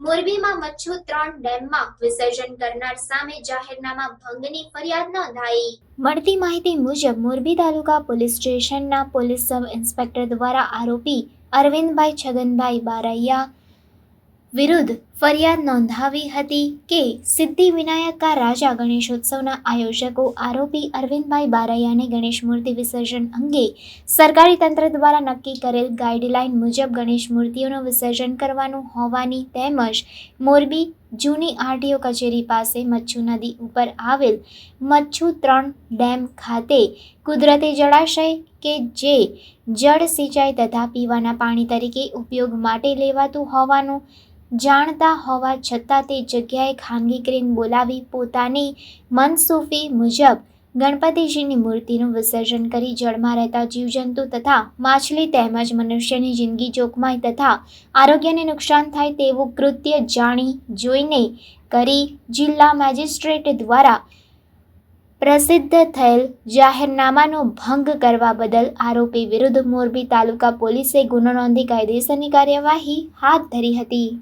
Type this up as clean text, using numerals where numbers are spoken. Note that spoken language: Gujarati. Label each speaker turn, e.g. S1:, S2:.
S1: મોરબીમાં મચ્છુ 3 ડેમમાં વિસર્જન કરનાર સામે જાહેરનામા ભંગની ફરિયાદ નોંધાઈ। મળતી માહિતી મુજબ મોરબી તાલુકા પોલીસ સ્ટેશનના પોલીસ સબ ઇન્સ્પેક્ટર દ્વારા આરોપી અરવિંદભાઈ છગનભાઈ બારૈયા વિરુદ્ધ ફરિયાદ નોંધાવી હતી કે સિદ્ધિવિનાયક રાજા ગણેશોત્સવના આયોજકો આરોપી અરવિંદભાઈ બારૈયાને ગણેશ મૂર્તિ વિસર્જન અંગે સરકારી તંત્ર દ્વારા નક્કી કરેલ ગાઈડલાઈન મુજબ ગણેશ મૂર્તિઓનું વિસર્જન કરવાનું હોવાની તેમજ મોરબી જૂની આરટીઓ કચેરી પાસે મચ્છુ નદી ઉપર આવેલ મચ્છુ 3 ડેમ ખાતે કુદરતી જળાશય કે જે જળ સિંચાઈ તથા પીવાના પાણી તરીકે ઉપયોગ માટે લેવાતું હોવાનું જાણતા હોવા છતાં તે જગ્યાએ ખાનગી ક્રેન બોલાવી પોતાની મનસૂફી મુજબ ગણપતિજીની મૂર્તિનું વિસર્જન કરી જળમાં રહેતા જીવજંતુ તથા માછલી તેમજ મનુષ્યની જિંદગી જોખમાય તથા આરોગ્યને નુકસાન થાય તેવું કૃત્ય જાણી જોઈને કરી જિલ્લા મેજિસ્ટ્રેટ દ્વારા પ્રસિદ્ધ થયેલ જાહેરનામાનો ભંગ કરવા બદલ આરોપી વિરુદ્ધ મોરબી તાલુકા પોલીસે ગુનો નોંધી કાયદેસરની કાર્યવાહી હાથ ધરી હતી।